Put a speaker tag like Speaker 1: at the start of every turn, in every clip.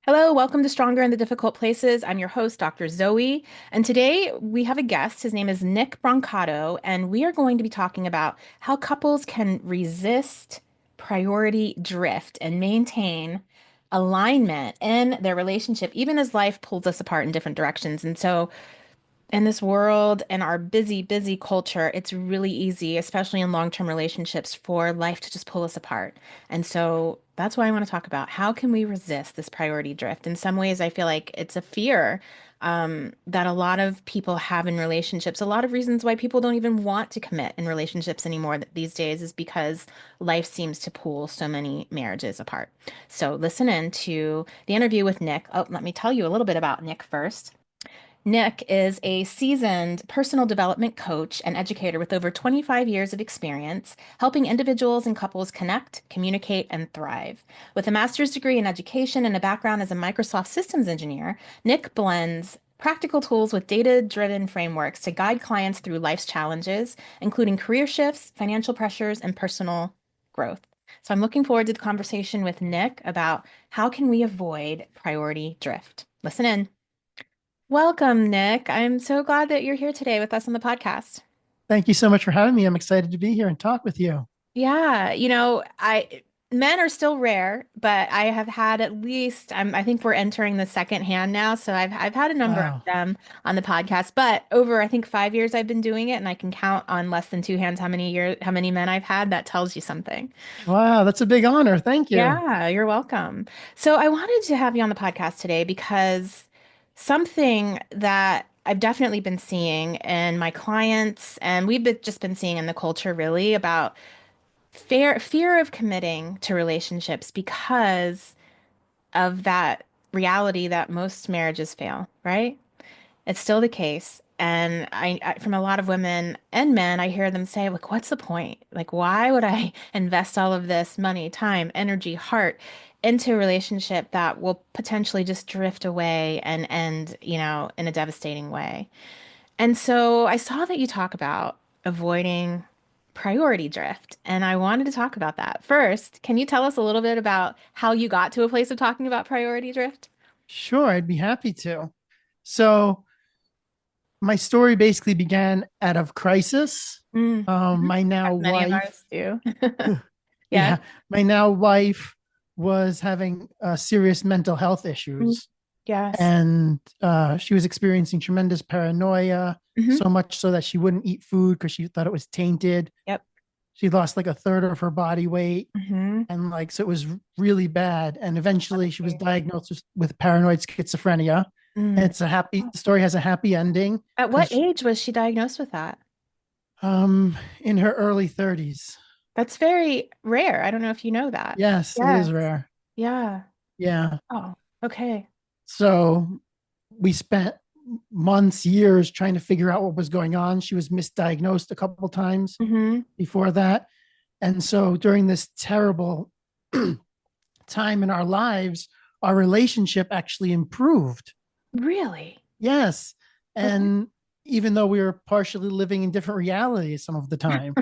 Speaker 1: Hello, welcome to Stronger in the Difficult Places. I'm your host, Dr. Zoe, and today we have a guest. His name is Nick Brancato, and we are going to be talking about how couples can resist priority drift and maintain alignment in their relationship, even as life pulls us apart in different directions. And so, in this world and our busy culture, it's really easy, especially in long-term relationships, for life to just pull us apart. And so that's why I want to talk about how can we resist this priority drift. In some ways, I feel like it's a fear that a lot of people have in relationships. A lot of reasons why people don't even want to commit in relationships anymore these days is because life seems to pull so many marriages apart. So listen in to the interview with Nick. Oh, let me tell you a little bit about Nick first. Nick is a seasoned personal development coach and educator with over 25 years of experience helping individuals and couples connect, communicate, and thrive. With a master's degree in education and a background as a Microsoft systems engineer, Nick blends practical tools with data-driven frameworks to guide clients through life's challenges, including career shifts, financial pressures, and personal growth. So I'm looking forward to the conversation with Nick about how can we avoid priority drift. Listen in. Welcome, Nick. I'm so glad that you're here today with us on the podcast.
Speaker 2: Thank you so much for having me. I'm excited to be here and talk with you.
Speaker 1: Yeah, I men are still rare, but I have had at least I think we're entering the second hand now, so I've had a number of
Speaker 2: Wow.
Speaker 1: them on the podcast, but over I think 5 years I've been doing it and I can count on less than two hands how many men I've had. That tells you something.
Speaker 2: Wow. That's a big honor. Thank you.
Speaker 1: Yeah, you're welcome. So I wanted to have you on the podcast today because something that I've definitely been seeing in my clients, and just been seeing in the culture really about fear of committing to relationships because of that reality that most marriages fail, right? It's still the case. And from a lot of women and men, I hear them say, like, what's the point? Like, why would I invest all of this money, time, energy, heart into a relationship that will potentially just drift away and end, in a devastating way? And so I saw that you talk about avoiding priority drift, and I wanted to talk about that. First, can you tell us a little bit about how you got to a place of talking about priority drift?
Speaker 2: Sure. I'd be happy to. So, my story basically began out of crisis.
Speaker 1: Mm. Mhm.
Speaker 2: My now
Speaker 1: As many of
Speaker 2: wife,
Speaker 1: ours do. Yes.
Speaker 2: yeah, my now wife was having serious mental health
Speaker 1: Mm.
Speaker 2: issues.
Speaker 1: Yes.
Speaker 2: And she was experiencing tremendous paranoia,
Speaker 1: Hmm.
Speaker 2: so much so that she wouldn't eat food because she thought it was tainted.
Speaker 1: Yep.
Speaker 2: She lost like a third of her body weight.
Speaker 1: Hmm.
Speaker 2: And like, so it was really bad. And eventually she was
Speaker 1: Devastating.
Speaker 2: diagnosed with paranoid schizophrenia. And
Speaker 1: Mm.
Speaker 2: it's a happy, the story has a happy ending
Speaker 1: At what
Speaker 2: because
Speaker 1: age was she diagnosed with that?
Speaker 2: in her early 30s.
Speaker 1: That's very rare. I don't know if you know that.
Speaker 2: Yes, it is
Speaker 1: Yes.
Speaker 2: rare.
Speaker 1: Yeah.
Speaker 2: Yeah.
Speaker 1: Oh, okay.
Speaker 2: So we spent months, years trying to figure out what was going on. She was misdiagnosed a couple of times
Speaker 1: Hmm.
Speaker 2: before that. And so during this terrible time in our lives, our relationship actually improved.
Speaker 1: Really?
Speaker 2: Yes.
Speaker 1: Okay.
Speaker 2: And even though we were partially living in different realities some of the time,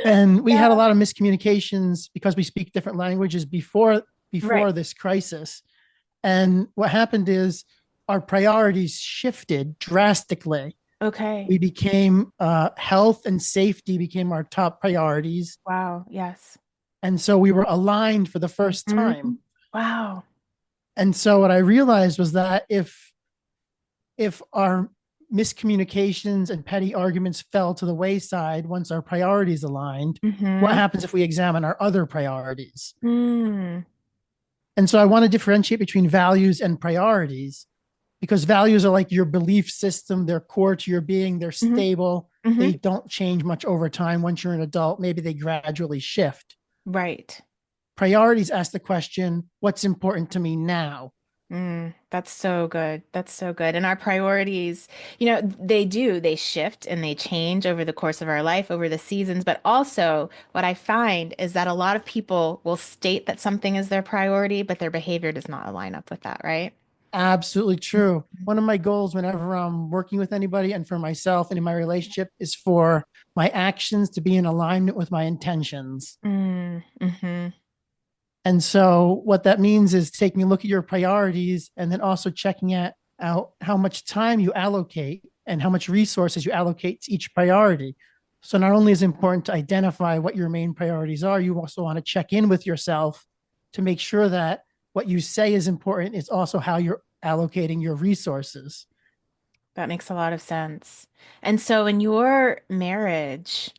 Speaker 2: and we had a
Speaker 1: Yeah.
Speaker 2: lot of miscommunications because we speak different languages
Speaker 1: Right.
Speaker 2: before this crisis. And what happened is our priorities shifted drastically.
Speaker 1: Okay.
Speaker 2: We became health and safety became our top priorities,
Speaker 1: Wow. Yes.
Speaker 2: and so we were aligned for the first time.
Speaker 1: Mhm. Wow.
Speaker 2: And so what I realized was that if our miscommunications and petty arguments fell to the wayside once our priorities aligned, what
Speaker 1: Hmm.
Speaker 2: happens if we examine our other priorities?
Speaker 1: Mm.
Speaker 2: And so I want to differentiate between values and priorities because values are like your belief system, they're core to your being, they're
Speaker 1: Hmm.
Speaker 2: stable,
Speaker 1: Hmm.
Speaker 2: they don't change much over time. Once you're an adult, maybe they gradually shift.
Speaker 1: Right.
Speaker 2: Priorities ask the question, what's important to me now?
Speaker 1: That's so good. That's so good. And our priorities, they shift and they change over the course of our life, over the seasons. But also, what I find is that a lot of people will state that something is their priority, but their behavior does not align up with that, right?
Speaker 2: Absolutely true. One of my goals whenever I'm working with anybody and for myself and in my relationship is for my actions to be in alignment with my intentions.
Speaker 1: Mm-hmm.
Speaker 2: And so what that means is taking a look at your priorities and then also checking out how much time you allocate and how much resources you allocate to each priority. So not only is it important to identify what your main priorities are, you also want to check in with yourself to make sure that what you say is important is also how you're allocating your resources.
Speaker 1: That makes a lot of sense. And so in your marriage,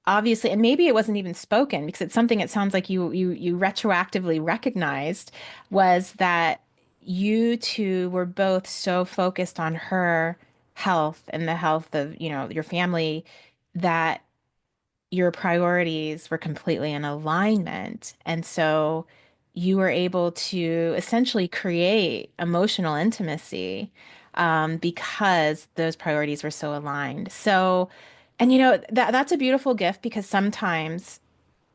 Speaker 1: obviously, and maybe it wasn't even spoken because it's something it sounds like you retroactively recognized was that you two were both so focused on her health and the health of, your family that your priorities were completely in alignment. And so you were able to essentially create emotional intimacy because those priorities were so aligned. So, and that's a beautiful gift because sometimes,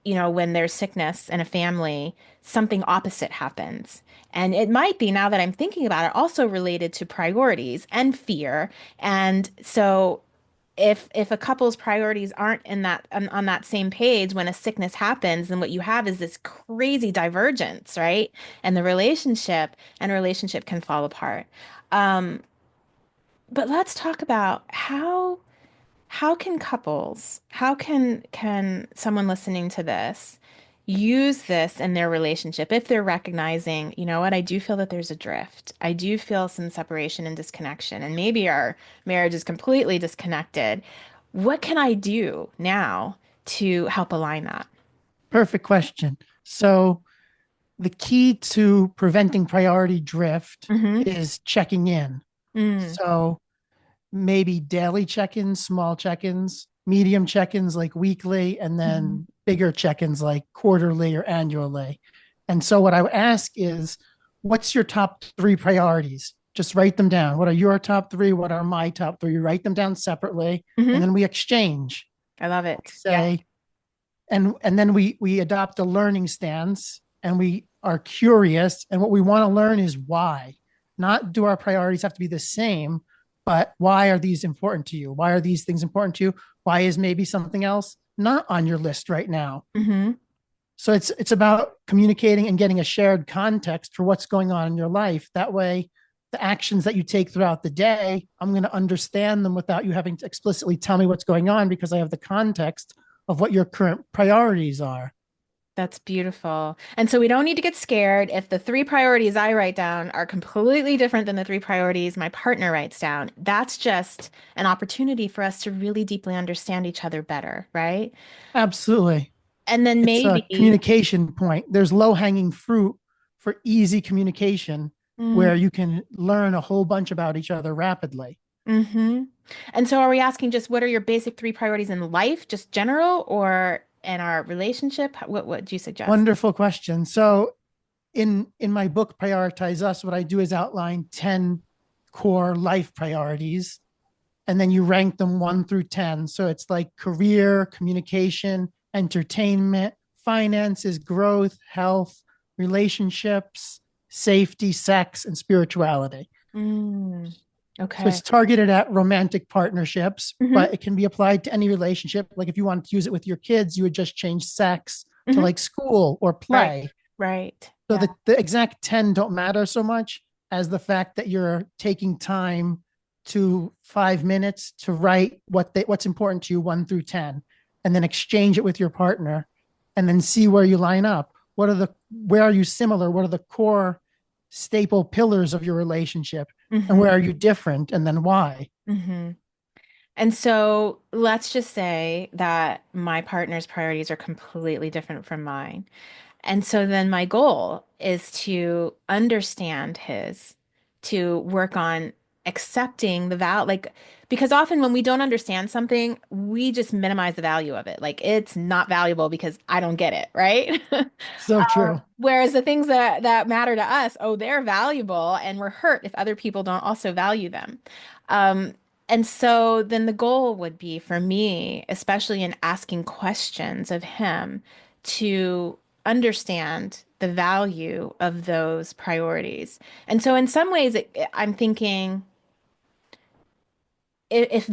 Speaker 1: when there's sickness in a family, something opposite happens. And it might be, now that I'm thinking about it, also related to priorities and fear. And so if a couple's priorities aren't in that on that same page when a sickness happens, then what you have is this crazy divergence, right? And the relationship can fall apart. Um, but let's talk about how can couples, how can someone listening to this use this in their relationship if they're recognizing, you know what, I do feel that there's a drift. I do feel some separation and disconnection, and maybe our marriage is completely disconnected. What can I do now to help align that?
Speaker 2: Perfect question. So the key to preventing priority drift
Speaker 1: Mm-hmm.
Speaker 2: is checking in.
Speaker 1: Mm.
Speaker 2: So maybe daily check-ins, small check-ins, medium check-ins like weekly, and
Speaker 1: Mm-hmm.
Speaker 2: then bigger check-ins like quarterly or annually. And so what I would ask is, what's your top three priorities? Just write them down. What are your top three? What are my top three? You write them down separately, and
Speaker 1: Mm-hmm.
Speaker 2: then we exchange.
Speaker 1: I love it. Yeah.
Speaker 2: Say, and then we adopt a learning stance and we are curious, and what we want to learn is why. Not do our priorities have to be the same, but why are these important to you? Why are these things important to you? Why is maybe something else not on your list right now?
Speaker 1: Mm-hmm.
Speaker 2: So it's about communicating and getting a shared context for what's going on in your life. That way, the actions that you take throughout the day, I'm going to understand them without you having to explicitly tell me what's going on because I have the context of what your current priorities are.
Speaker 1: That's beautiful. And so we don't need to get scared if the three priorities I write down are completely different than the three priorities my partner writes down. That's just an opportunity for us to really deeply understand each other better, right?
Speaker 2: Absolutely.
Speaker 1: And then
Speaker 2: It's a
Speaker 1: maybe,
Speaker 2: communication point. There's low hanging fruit for easy communication
Speaker 1: mm,
Speaker 2: where you can learn a whole bunch about each other rapidly.
Speaker 1: hmm. And so are we asking just what are your basic three priorities in life, just general, or in our relationship? What do you suggest?
Speaker 2: Wonderful question. So in my book Prioritize Us, what I do is outline 10 core life priorities, and then you rank them 1 through 10. So it's like career, communication, entertainment, finances, growth, health, relationships, safety, sex, and spirituality.
Speaker 1: Mm,
Speaker 2: So
Speaker 1: okay.
Speaker 2: it's targeted at romantic partnerships,
Speaker 1: Hmm.
Speaker 2: but it can be applied to any relationship. Like if you wanted to use it with your kids, you would just change sex to
Speaker 1: Hmm.
Speaker 2: like school or
Speaker 1: Right.
Speaker 2: play.
Speaker 1: Right.
Speaker 2: So
Speaker 1: Yeah.
Speaker 2: the exact 10 don't matter so much as the fact that you're taking time to 5 minutes to write what's important to you 1 through 10, and then exchange it with your partner and then see where you line up. Where are you similar? What are the core staple pillars of your relationship? And
Speaker 1: Hmm.
Speaker 2: where are you different? And then why?
Speaker 1: Hmm. And so let's just say that my partner's priorities are completely different from mine. And so then my goal is to understand his, to work on accepting the value, like, because often when we don't understand something, we just minimize the value of it. Like, it's not valuable because I don't get it, right?
Speaker 2: So true.
Speaker 1: Whereas the things that matter to us, oh, they're valuable, and we're hurt if other people don't also value them. Um, and so then the goal would be for me, especially in asking questions of him, to understand the value of those priorities. And so in some ways, I'm thinking if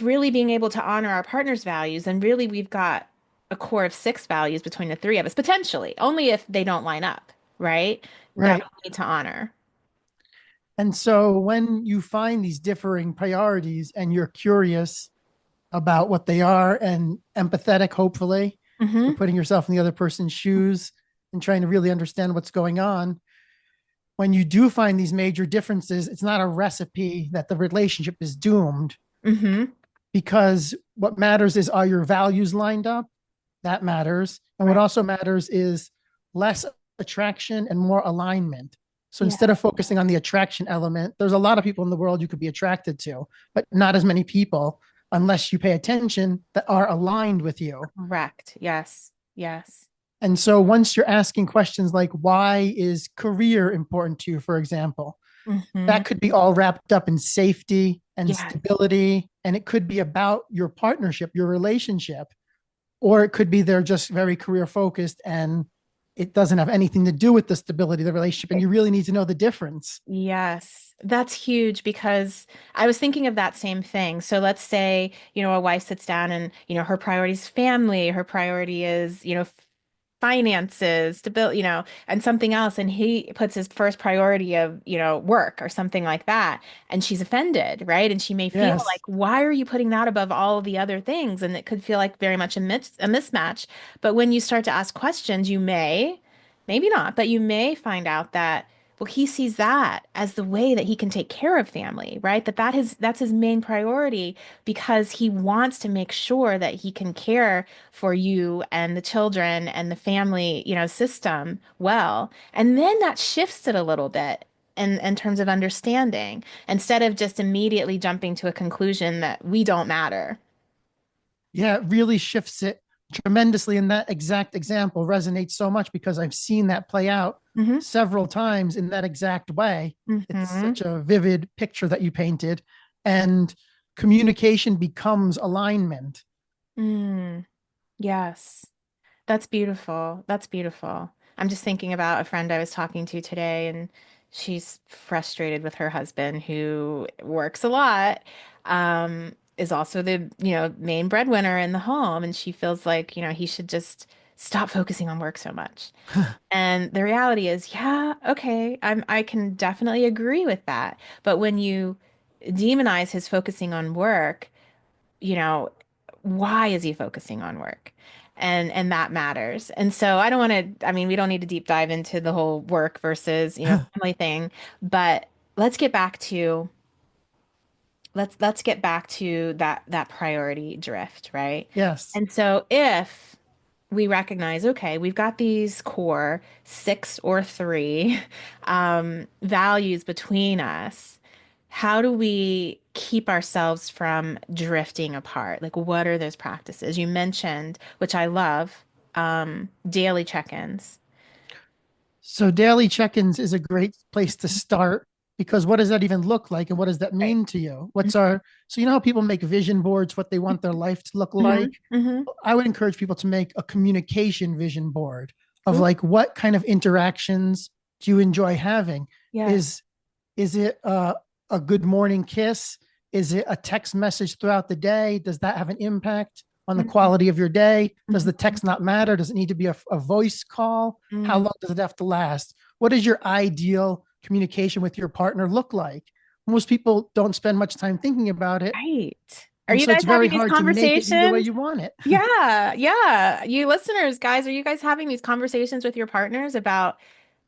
Speaker 1: really being able to honor our partner's values, then really we've got a core of six values between the three of us, potentially, only if they don't line up, right? That
Speaker 2: Right.
Speaker 1: we need to honor.
Speaker 2: And so when you find these differing priorities and you're curious about what they are and empathetic, hopefully, you're
Speaker 1: Hmm.
Speaker 2: putting yourself in the other person's shoes and trying to really understand what's going on. When you do find these major differences, it's not a recipe that the relationship is doomed,
Speaker 1: Hmm.
Speaker 2: because what matters is, are your values lined up? That matters. And what
Speaker 1: Right.
Speaker 2: also matters is less attraction and more alignment. So
Speaker 1: Yeah.
Speaker 2: instead of focusing on the attraction element, there's a lot of people in the world you could be attracted to, but not as many people, unless you pay attention, that are aligned with you.
Speaker 1: Correct. Yes. Yes.
Speaker 2: And so once you're asking questions like, why is career important to you, for example,
Speaker 1: Hmm.
Speaker 2: that could be all wrapped up in safety and
Speaker 1: Yes.
Speaker 2: stability. And it could be about your partnership, your relationship, or it could be they're just very career focused and it doesn't have anything to do with the stability of the relationship. And you really need to know the difference.
Speaker 1: Yes, that's huge because I was thinking of that same thing. So let's say, a wife sits down and, her priority is family, her priority is, finances, stability, and something else. And he puts his first priority of, work or something like that. And she's offended, right? And she may feel like,
Speaker 2: Yes.
Speaker 1: why are you putting that above all of the other things? And it could feel like very much a mismatch. But when you start to ask questions, you may, maybe not, but you may find out that, well, he sees that as the way that he can take care of family, right? That's his main priority because he wants to make sure that he can care for you and the children and the family, system well. And then that shifts it a little bit in terms of understanding instead of just immediately jumping to a conclusion that we don't matter.
Speaker 2: Yeah, it really shifts it tremendously. And that exact example resonates so much because I've seen that play out
Speaker 1: Hmm.
Speaker 2: several times in that exact way. It's
Speaker 1: Hmm.
Speaker 2: such a vivid picture that you painted. And communication becomes alignment.
Speaker 1: Mm, yes. That's beautiful. That's beautiful. I'm just thinking about a friend I was talking to today, and she's frustrated with her husband who works a lot, is also the, main breadwinner in the home, and she feels like, he should just stop focusing on work so much. And the reality is, yeah, okay, I can definitely agree with that. But when you demonize his focusing on work, you know, why is he focusing on work? And that matters. And so I don't want to, I mean, we don't need to deep dive into the whole work versus, family thing, but let's get back to let's get back to that priority drift, right?
Speaker 2: Yes.
Speaker 1: And so if we recognize, okay, we've got these core six or three values between us. How do we keep ourselves from drifting apart? Like, what are those practices? You mentioned, which I love, daily check-ins.
Speaker 2: So daily check-ins is a great place to start, because what does that even look like and what does that
Speaker 1: Right.
Speaker 2: mean to you? So you know how people make vision boards, what they want their life to look
Speaker 1: Hmm.
Speaker 2: like?
Speaker 1: Hmm.
Speaker 2: I would encourage people to make a communication vision board of
Speaker 1: Ooh,
Speaker 2: like, what kind of interactions do you enjoy having?
Speaker 1: yes.
Speaker 2: Is is it a good morning kiss? Is it a text message throughout the day? Does that have an impact on the
Speaker 1: Mhm.
Speaker 2: quality of your day? Does the
Speaker 1: Mhm.
Speaker 2: text not matter? Does it need to be a voice call? How
Speaker 1: Mm.
Speaker 2: long does it have to last? What does your ideal communication with your partner look like? Most people don't spend much time thinking about it.
Speaker 1: Right. Are
Speaker 2: And
Speaker 1: you
Speaker 2: so it's
Speaker 1: guys
Speaker 2: very
Speaker 1: having these
Speaker 2: hard to make it be the way
Speaker 1: conversations?
Speaker 2: you want it.
Speaker 1: Yeah, yeah. You listeners, guys, are you guys having these conversations with your partners about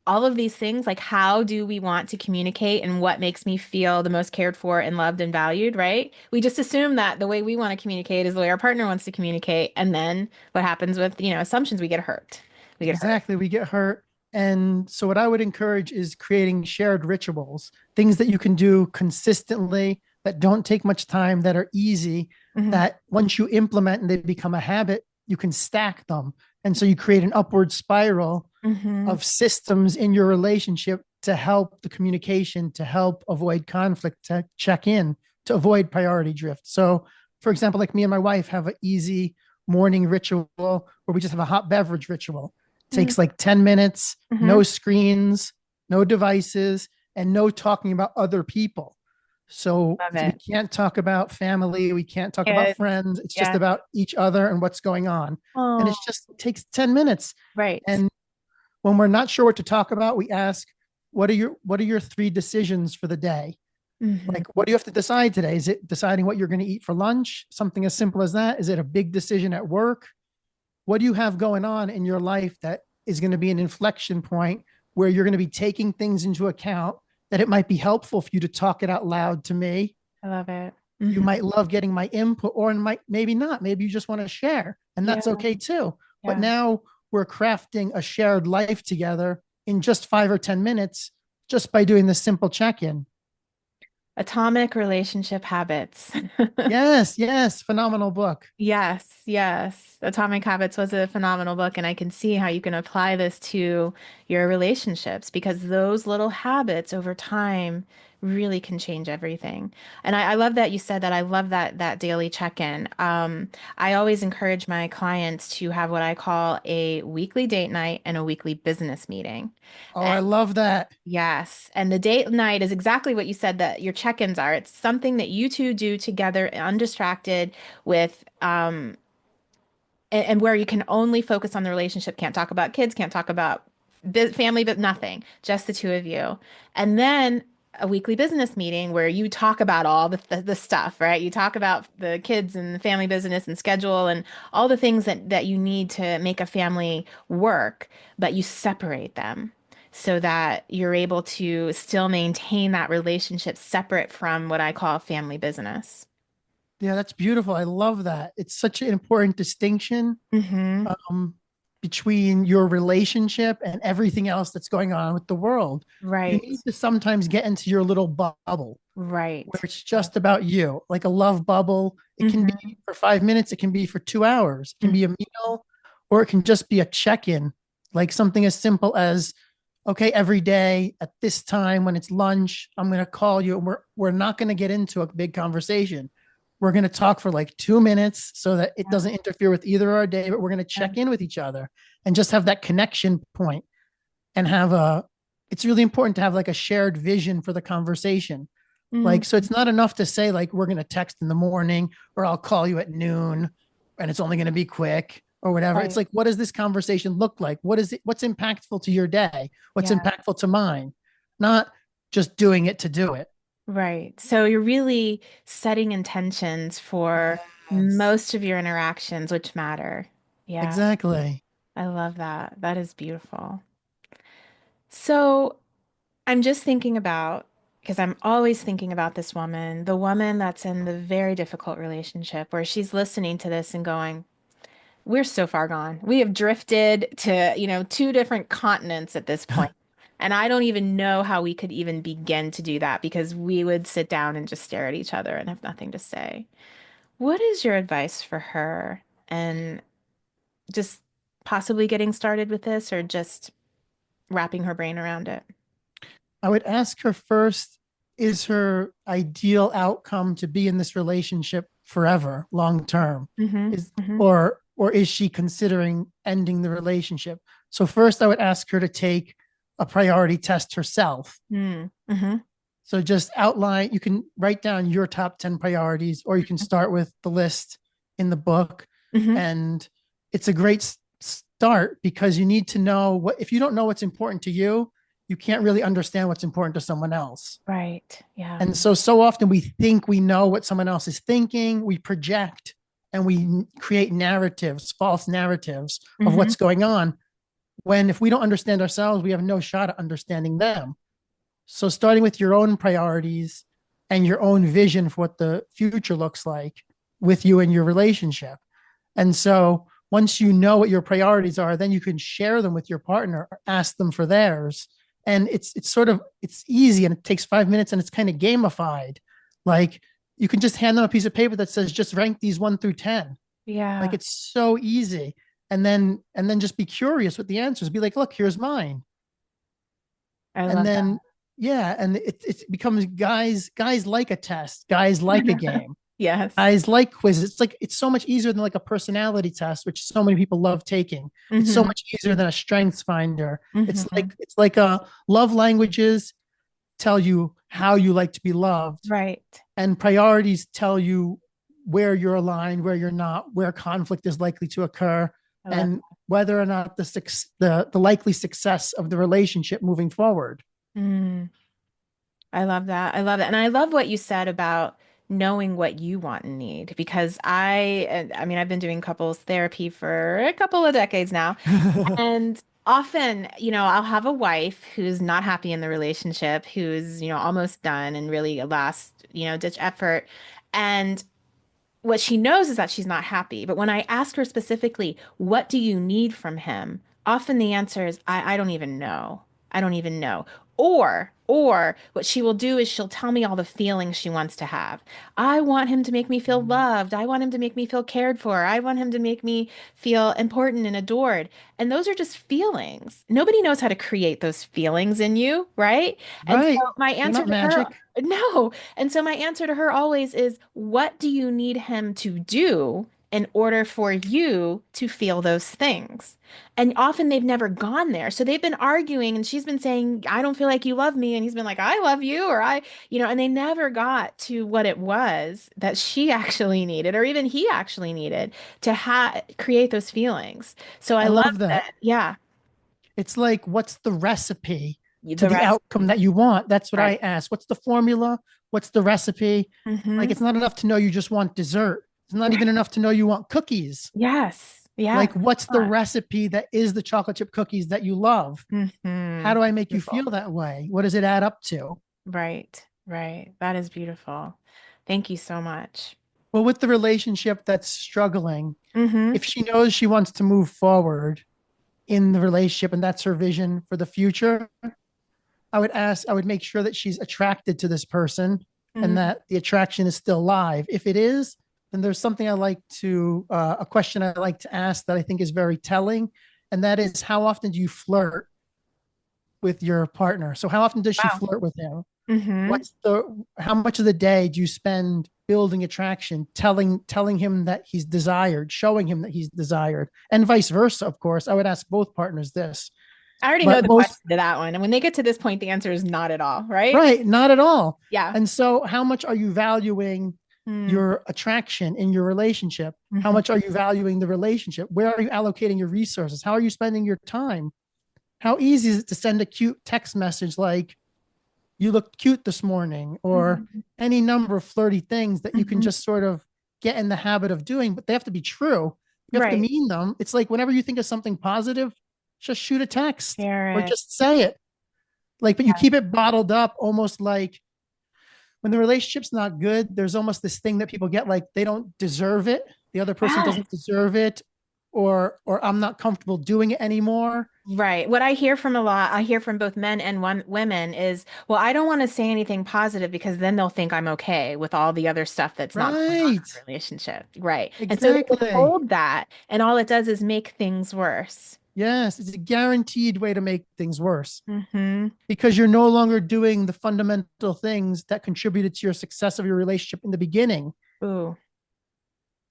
Speaker 1: all of these things? Like, how do we want to communicate and what makes me feel the most cared for and loved and valued, right? We just assume that the way we want to communicate is the way our partner wants to communicate. And then what happens with, assumptions, we get hurt. We get hurt.
Speaker 2: Exactly. We get hurt. And so, what I would encourage is creating shared rituals, things that you can do consistently, that don't take much time, that are easy,
Speaker 1: Hmm.
Speaker 2: that once you implement and they become a habit, you can stack them. And so, you create an upward spiral
Speaker 1: Hmm.
Speaker 2: of systems in your relationship to help the communication, to help avoid conflict, to check in, to avoid priority drift. So, for example, like me and my wife have an easy morning ritual where we just have a hot beverage ritual. It takes like 10 minutes,
Speaker 1: Hmm.
Speaker 2: no screens, no devices, and no talking about other people. So
Speaker 1: Love
Speaker 2: we
Speaker 1: it.
Speaker 2: can't talk about family. We can't talk about
Speaker 1: Kids.
Speaker 2: friends. It's just
Speaker 1: Yeah.
Speaker 2: about each other and what's going on. And
Speaker 1: Oh,
Speaker 2: it takes 10 minutes.
Speaker 1: right.
Speaker 2: And when we're not sure what to talk about, we ask, what are your three decisions for the day?
Speaker 1: Hmm.
Speaker 2: Like, what do you have to decide today? Is it deciding what you're going to eat for lunch? Something as simple as that? Is it a big decision at work? What do you have going on in your life that is going to be an inflection point where you're going to be taking things into account that it might be helpful for you to talk it out loud to me?
Speaker 1: I love it.
Speaker 2: You
Speaker 1: Hmm.
Speaker 2: might love getting my input, or maybe not. Maybe you just want to share, and
Speaker 1: Yeah.
Speaker 2: that's okay too. But
Speaker 1: Yeah.
Speaker 2: now we're crafting a shared life together in just 5 or 10 minutes, just by doing this simple check-in.
Speaker 1: Atomic Relationship Habits.
Speaker 2: Yes, yes, phenomenal book.
Speaker 1: Yes, yes. Atomic Habits was a phenomenal book, and I can see how you can apply this to your relationships because those little habits over time really can change everything. And I love that you said that. I love that daily check-in. I always encourage my clients to have what I call a weekly date night and a weekly business meeting.
Speaker 2: Oh, I love that.
Speaker 1: Yes. And the date night is exactly what you said that your check-ins are. It's something that you two do together, undistracted, with and where you can only focus on the relationship, can't talk about kids, can't talk about family, but nothing, just the two of you. And then a weekly business meeting where you talk about all the stuff, right? You talk about the kids and the family business and schedule and all the things that you need to make a family work, but you separate them so that you're able to still maintain that relationship separate from what I call family business.
Speaker 2: Yeah, that's beautiful. I love that. It's such an important distinction
Speaker 1: Mm-hmm.
Speaker 2: um, between your relationship and everything else that's going on with the world. You
Speaker 1: Right.
Speaker 2: need to sometimes get into your little bubble where
Speaker 1: Right.
Speaker 2: it's just about you, like a love bubble. It can
Speaker 1: Mm-hmm.
Speaker 2: be for 5 minutes, it can be for 2 hours, it can be a meal, or it can just be a check in, like something as simple as, okay, every day at this time when it's lunch, I'm going to call you and we're not going to get into a big conversation. We're going to talk for like 2 minutes so that it
Speaker 1: Yeah.
Speaker 2: doesn't interfere with either our day, but we're going to
Speaker 1: Yeah.
Speaker 2: check in with each other and just have that connection point and it's really important to have like a shared vision for the conversation.
Speaker 1: Mm,
Speaker 2: Like, so it's not enough to say, like, we're going to text in the morning or I'll call you at noon and it's only going to be quick or whatever. It's
Speaker 1: right.
Speaker 2: like, what does this conversation look like? What is it? What's impactful to your day? What's
Speaker 1: Yeah.
Speaker 2: impactful to mine? Not just doing it to do it.
Speaker 1: Right. So you're really setting intentions for
Speaker 2: Yes,
Speaker 1: most of your interactions, which matter. Yeah.
Speaker 2: exactly.
Speaker 1: I love that. That is beautiful. So I'm just thinking about, because I'm always thinking about this woman, the woman that's in the very difficult relationship where she's listening to this and going, we're so far gone. We have drifted to, two different continents at this point. And I don't even know how we could even begin to do that because we would sit down and just stare at each other and have nothing to say. What is your advice for her? And just possibly getting started with this or just wrapping her brain around it?
Speaker 2: I would ask her first, is her ideal outcome to be in this relationship forever, long term?
Speaker 1: Mm-hmm.
Speaker 2: Is
Speaker 1: Mm-hmm.
Speaker 2: or is she considering ending the relationship? So first I would ask her to take a priority test herself.
Speaker 1: Mm-hmm.
Speaker 2: So just outline, you can write down your top 10 priorities, or you can start with the list in the book.
Speaker 1: Mm-hmm.
Speaker 2: And it's a great start because you need to know what, if you don't know what's important to you, you can't really understand what's important to someone else.
Speaker 1: Right. Yeah.
Speaker 2: And so often we think we know what someone else is thinking, we project and we create narratives, false narratives of
Speaker 1: Mm-hmm.
Speaker 2: what's going on. When if we don't understand ourselves, we have no shot at understanding them. So starting with your own priorities and your own vision for what the future looks like with you and your relationship. And so once you know what your priorities are, then you can share them with your partner or ask them for theirs. And it's easy and it takes 5 minutes and it's kind of gamified. Like you can just hand them a piece of paper that says just rank these 1 through 10. Like
Speaker 1: Yeah.
Speaker 2: it's so easy. And then just be curious with the answers. Be like, look, here's mine.
Speaker 1: I
Speaker 2: And
Speaker 1: love
Speaker 2: then yeah, and it becomes guys like a test, guys like a
Speaker 1: that.
Speaker 2: game.
Speaker 1: Yes.
Speaker 2: Guys like quizzes. It's like it's so much easier than like a personality test, which so many people love taking. It's so
Speaker 1: Mm-hmm.
Speaker 2: much easier than a strengths finder. It's
Speaker 1: Mm-hmm.
Speaker 2: like it's like love languages tell you how you like to be loved.
Speaker 1: Right.
Speaker 2: And priorities tell you where you're aligned, where you're not, where conflict is likely to occur,
Speaker 1: I love
Speaker 2: and whether or not the likely success of the relationship moving forward.
Speaker 1: mm, I love that. I love it. And I love what you said about knowing what you want and need because I mean, I've been doing couples therapy for a couple of decades now. And often, I'll have a wife who's not happy in the relationship, who's, almost done and really a last, ditch effort. And what she knows is that she's not happy. But when I ask her specifically, what do you need from him? Often the answer is, I don't even know. I don't even know. Or what she will do is she'll tell me all the feelings she wants to have. I want him to make me feel loved. I want him to make me feel cared for. I want him to make me feel important and adored. And those are just feelings. Nobody knows how to create those feelings in you, right? And so
Speaker 2: Right.
Speaker 1: my
Speaker 2: They're
Speaker 1: answer
Speaker 2: not
Speaker 1: to her,
Speaker 2: magic.
Speaker 1: no. And so my answer to her always is, what do you need him to do in order for you to feel those things? And often they've never gone there. So they've been arguing and she's been saying, I don't feel like you love me. And he's been like, I love you. Or and they never got to what it was that she actually needed, or even he actually needed to create those feelings. So I
Speaker 2: I
Speaker 1: love
Speaker 2: love that.
Speaker 1: that. Yeah.
Speaker 2: It's like, what's the recipe to
Speaker 1: The
Speaker 2: the outcome
Speaker 1: recipe.
Speaker 2: that you want? That's what I
Speaker 1: Right.
Speaker 2: ask. What's the formula? What's the recipe? Like,
Speaker 1: Mm-hmm.
Speaker 2: it's not enough to know you just want dessert. It's not even enough to know you want cookies.
Speaker 1: Yes.
Speaker 2: Like,
Speaker 1: Yes.
Speaker 2: what's the recipe that is the chocolate chip cookies that you love? How
Speaker 1: Mm-hmm.
Speaker 2: do I make you
Speaker 1: Beautiful.
Speaker 2: feel that way? What does it add up to?
Speaker 1: Right, right. That is beautiful. Thank you so much.
Speaker 2: Well, with the relationship that's struggling,
Speaker 1: Mm-hmm.
Speaker 2: if she knows she wants to move forward in the relationship and that's her vision for the future, I would make sure that she's attracted to this person and
Speaker 1: Mm-hmm.
Speaker 2: that the attraction is still live. If it is, then there's something a question I like to ask that I think is very telling. And that is, how often do you flirt with your partner? So, how often does she
Speaker 1: Wow.
Speaker 2: flirt with him?
Speaker 1: Mm-hmm.
Speaker 2: How much of the day do you spend building attraction, telling him that he's desired, showing him that he's desired, and vice versa? Of course, I would ask both partners this,
Speaker 1: I already know
Speaker 2: but
Speaker 1: the
Speaker 2: most
Speaker 1: question to that one. And when they get to this point, the answer is not at all, right?
Speaker 2: right, not at all.
Speaker 1: Yeah.
Speaker 2: And so, how much are you valuing
Speaker 1: Mm-hmm.
Speaker 2: your attraction in your relationship? How much are you valuing the relationship? Where are you allocating your resources? How are you spending your time? How easy is it to send a cute text message like, you looked cute this morning, or
Speaker 1: Mm-hmm.
Speaker 2: any number of flirty things that you can
Speaker 1: Mm-hmm.
Speaker 2: just sort of get in the habit of doing, but they have to be true. You have to
Speaker 1: Right.
Speaker 2: mean them. It's like, whenever you think of something positive, just shoot a text or
Speaker 1: Share it.
Speaker 2: just say it. Like, but you keep it bottled up, almost like when the relationship's not good, there's almost this thing that people get, like they don't deserve it. The other person
Speaker 1: Yes.
Speaker 2: doesn't deserve it, or I'm not comfortable doing it anymore.
Speaker 1: Right. What I hear from a lot, I hear from both men and women is, well, I don't want to say anything positive because then they'll think I'm okay with all the other stuff that's not going on in
Speaker 2: Right.
Speaker 1: the relationship. Right. And so they
Speaker 2: Exactly.
Speaker 1: withhold that, and all it does is make things worse.
Speaker 2: Yes, it's a guaranteed way to make things worse,
Speaker 1: Mm-hmm.
Speaker 2: because you're no longer doing the fundamental things that contributed to your success of your relationship in the beginning.
Speaker 1: Ooh,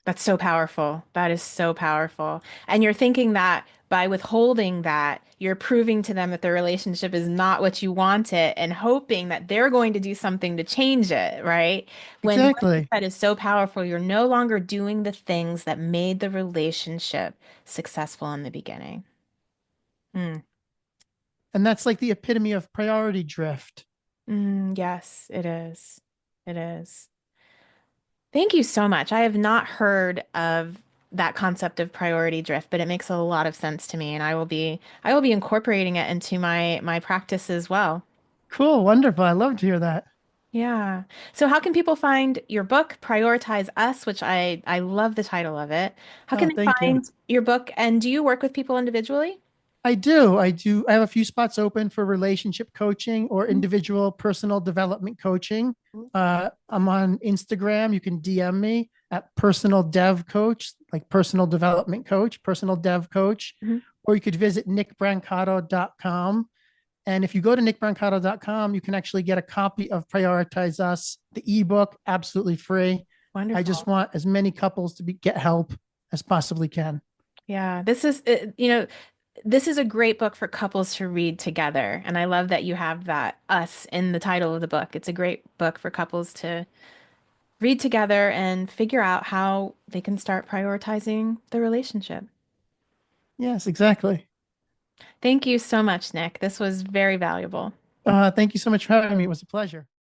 Speaker 1: that's so powerful. That is so powerful. And you're thinking that by withholding that, you're proving to them that the relationship is not what you want it and hoping that they're going to do something to change it, right? When what you
Speaker 2: Exactly.
Speaker 1: said is so powerful, you're no longer doing the things that made the relationship successful in the beginning. Mm.
Speaker 2: And that's like the epitome of priority drift.
Speaker 1: Yes, it is. It is. Thank you so much. I have not heard of that concept of priority drift, but it makes a lot of sense to me, and I will be incorporating it into my practice as well.
Speaker 2: Cool. Wonderful. I love to hear that.
Speaker 1: Yeah. So how can people find your book, Prioritize Us, which I love the title of it. How can
Speaker 2: Oh,
Speaker 1: they
Speaker 2: thank you.
Speaker 1: find your book, and do you work with people individually?
Speaker 2: I do. I do. I have a few spots open for relationship coaching or
Speaker 1: Mhm.
Speaker 2: individual personal development coaching. I'm on Instagram. You can DM me at personal dev coach, like personal development coach, personal dev coach,
Speaker 1: Mhm.
Speaker 2: or you could visit nickbrancato.com. And if you go to nickbrancato.com, you can actually get a copy of Prioritize Us, the ebook, absolutely free. I just
Speaker 1: Wonderful.
Speaker 2: want as many couples to get help as possibly can.
Speaker 1: Yeah, this is, this is a great book for couples to read together. And I love that you have that us in the title of the book. It's a great book for couples to read together and figure out how they can start prioritizing the relationship.
Speaker 2: Yes, exactly.
Speaker 1: Thank you so much, Nick. This was very valuable.
Speaker 2: Thank you so much for having me. It was a pleasure.